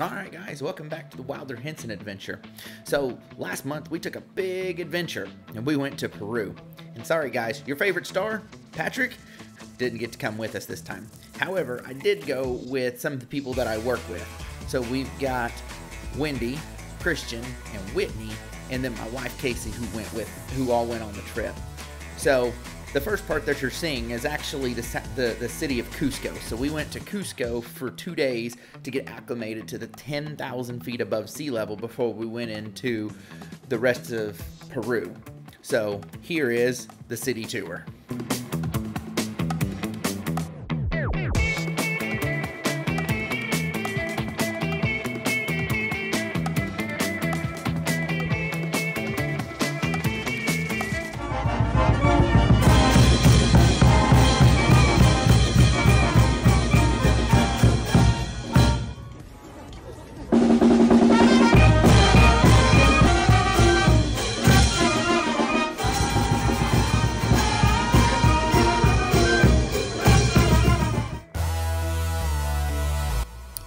Alright guys, welcome back to the Wilder Henson adventure. So, last month we took a big adventure and we went to Peru. And sorry guys, your favorite star, Patrick, didn't get to come with us this time. However, I did go with some of the people that I work with. So we've got Wendy, Christian, and Whitney, and then my wife Casey who all went on the trip. So, the first part that you're seeing is actually the city of Cusco. So we went to Cusco for 2 days to get acclimated to the 10,000 feet above sea level before we went into the rest of Peru. So here is the city tour.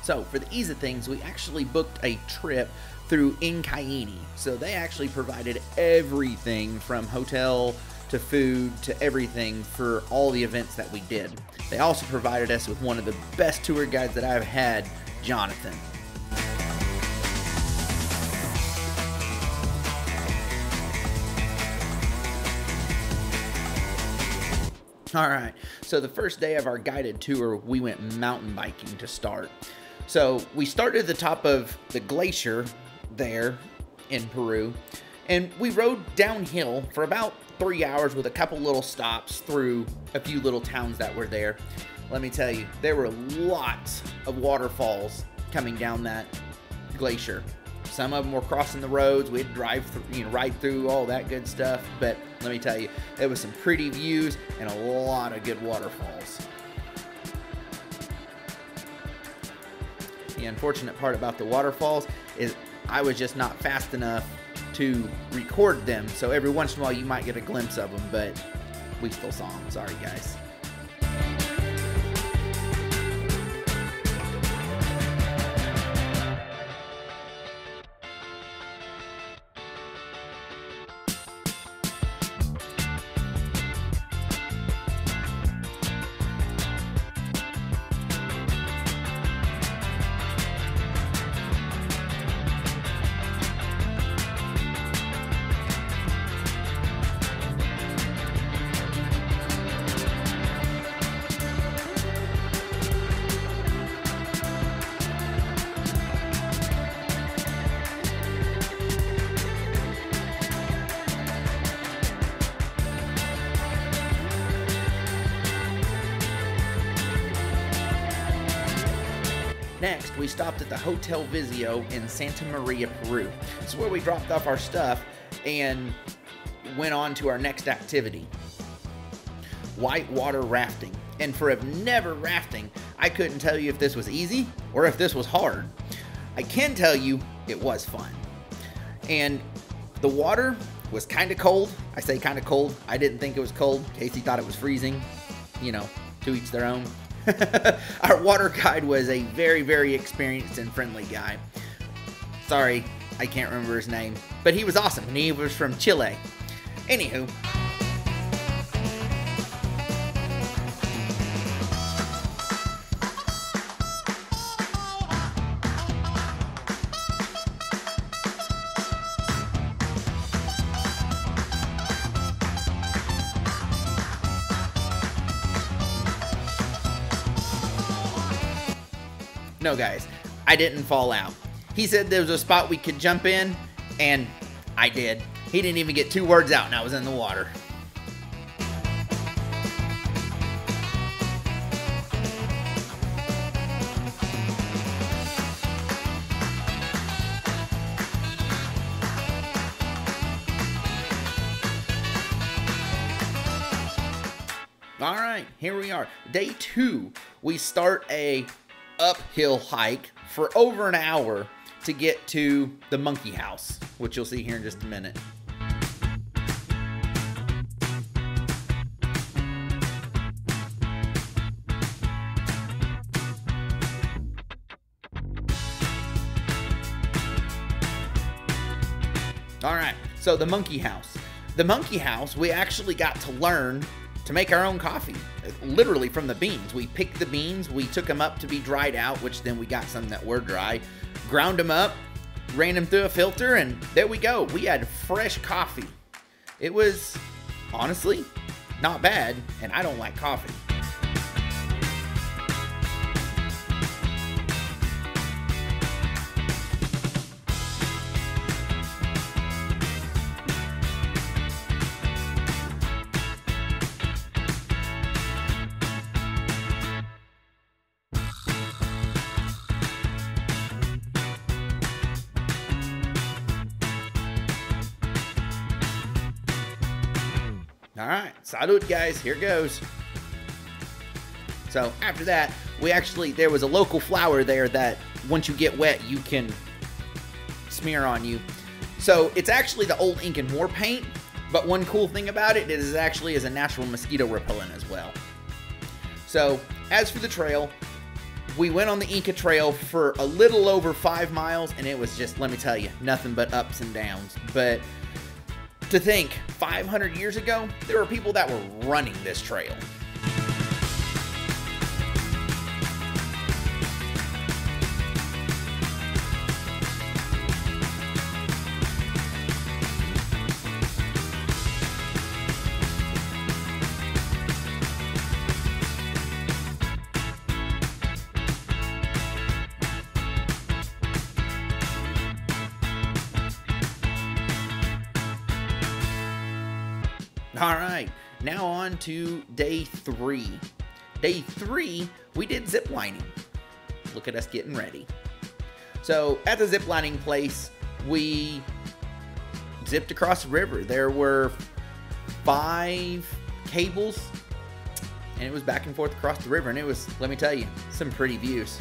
So, for the ease of things, we actually booked a trip through Incaini. So, they actually provided everything from hotel to food to everything for all the events that we did. They also provided us with one of the best tour guides that I've had, Jonathan. Alright, so the first day of our guided tour, we went mountain biking to start. So we started at the top of the glacier there in Peru, and we rode downhill for about 3 hours with a couple little stops through a few little towns that were there. Let me tell you, there were lots of waterfalls coming down that glacier. Some of them were crossing the roads. We had to drive through, right through all that good stuff. But let me tell you, there was some pretty views and a lot of good waterfalls. The unfortunate part about the waterfalls is I was just not fast enough to record them. So every once in a while you might get a glimpse of them, but we still saw them. Sorry, guys. Next, we stopped at the Hotel Vizio in Santa Maria, Peru. This is where we dropped off our stuff and went on to our next activity, whitewater rafting. And for never rafting, I couldn't tell you if this was easy or if this was hard. I can tell you it was fun. And the water was kind of cold. I say kind of cold. I didn't think it was cold. Casey thought it was freezing. You know, to each their own. Our water guide was a very, very experienced and friendly guy. Sorry, I can't remember his name, but he was awesome, and he was from Chile. Anywho. No, guys, I didn't fall out. He said there was a spot we could jump in, and I did. He didn't even get 2 words out, and I was in the water. All right, here we are. Day 2, we start a uphill hike for over an hour to get to the monkey house, which you'll see here in just a minute. All right, so the monkey house. The monkey house, we actually got to learn to make our own coffee, literally from the beans. We picked the beans, we took them up to be dried out, which then we got some that were dry, ground them up, ran them through a filter, and there we go. We had fresh coffee. It was, honestly, not bad, and I don't like coffee. All right, salud, guys. Here goes. So after that, there was a local flour there that once you get wet, you can smear on you. So it's actually the old Incan war paint, but one cool thing about it is actually is a natural mosquito repellent as well. So as for the trail, we went on the Inca Trail for a little over 5 miles, and it was just, let me tell you, nothing but ups and downs. But to think, 500 years ago, there were people that were running this trail. All right, now on to day 3. Day 3, we did zip lining. Look at us getting ready. So at the zip lining place, we zipped across the river. There were 5 cables, and it was back and forth across the river, and it was, let me tell you, some pretty views.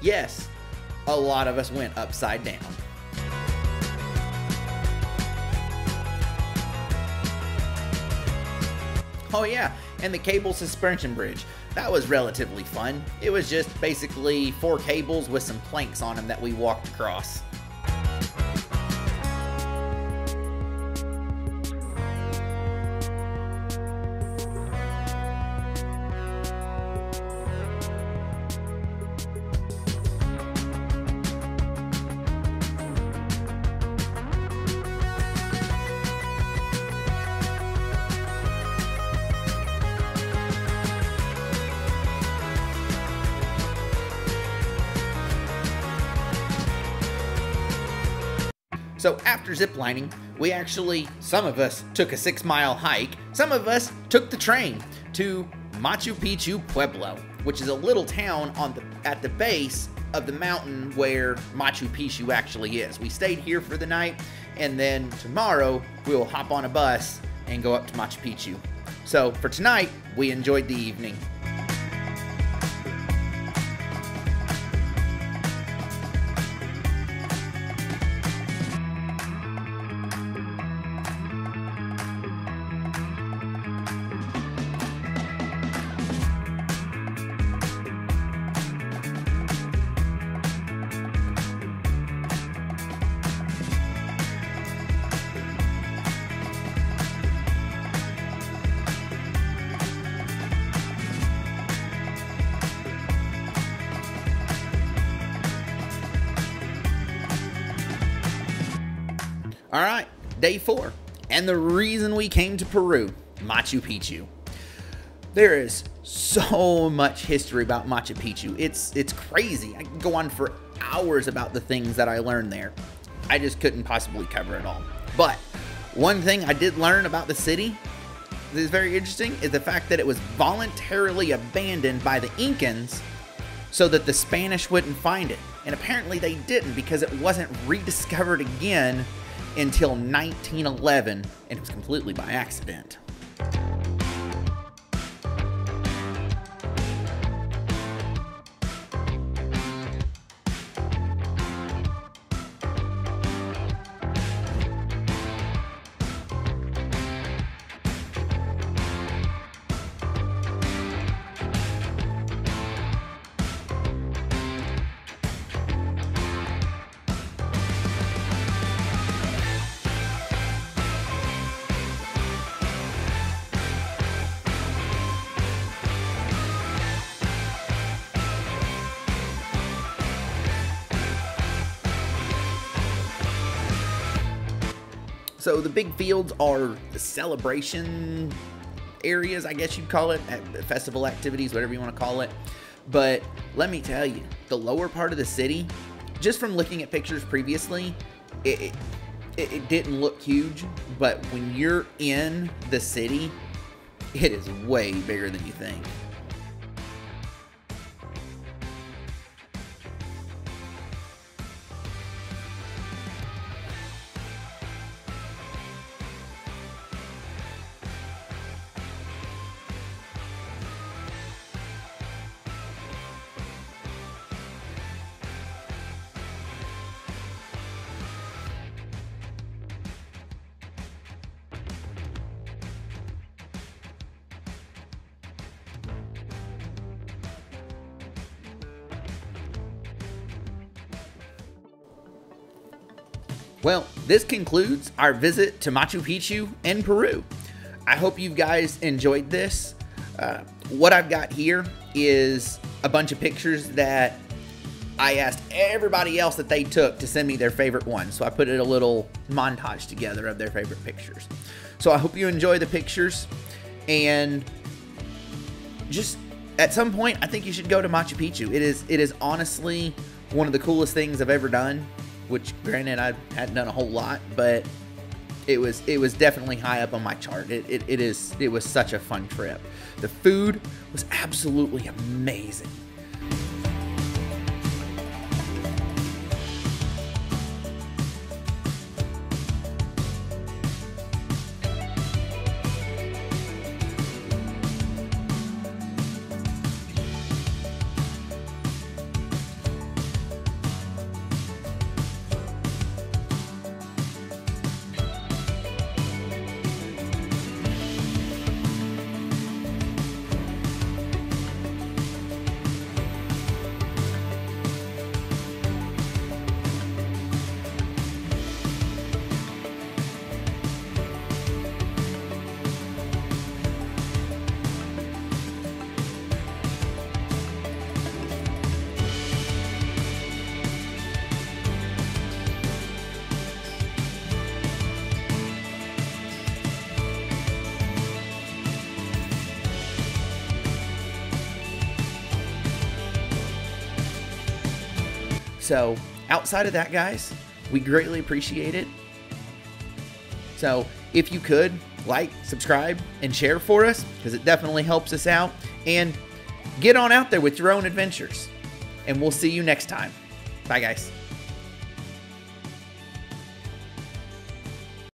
Yes, a lot of us went upside down. Oh yeah, and the cable suspension bridge. That was relatively fun. It was just basically 4 cables with some planks on them that we walked across. So after ziplining, some of us took a 6-mile hike, some of us took the train to Machu Picchu Pueblo, which is a little town at the base of the mountain where Machu Picchu actually is. We stayed here for the night, and then tomorrow we will hop on a bus and go up to Machu Picchu. So for tonight, we enjoyed the evening. All right, day 4. And the reason we came to Peru, Machu Picchu. There is so much history about Machu Picchu. It's crazy. I can go on for hours about the things that I learned there. I just couldn't possibly cover it all. But one thing I did learn about the city that is very interesting is the fact that it was voluntarily abandoned by the Incans so that the Spanish wouldn't find it. And apparently they didn't, because it wasn't rediscovered again until 1911, and it was completely by accident. So the big fields are the celebration areas, I guess you'd call it, festival activities, whatever you want to call it. But let me tell you, the lower part of the city, just from looking at pictures previously, it didn't look huge. But when you're in the city, it is way bigger than you think. Well, this concludes our visit to Machu Picchu in Peru. I hope you guys enjoyed this. What I've got here is a bunch of pictures that I asked everybody else that they took to send me their favorite ones. So I put a little montage together of their favorite pictures. So I hope you enjoy the pictures, and just at some point, I think you should go to Machu Picchu. It is honestly one of the coolest things I've ever done. Which, granted, I hadn't done a whole lot, but it was definitely high up on my chart. It was such a fun trip. The food was absolutely amazing. So outside of that, guys, we greatly appreciate it. So if you could like, subscribe, and share for us, because it definitely helps us out. And get on out there with your own adventures. And we'll see you next time. Bye, guys.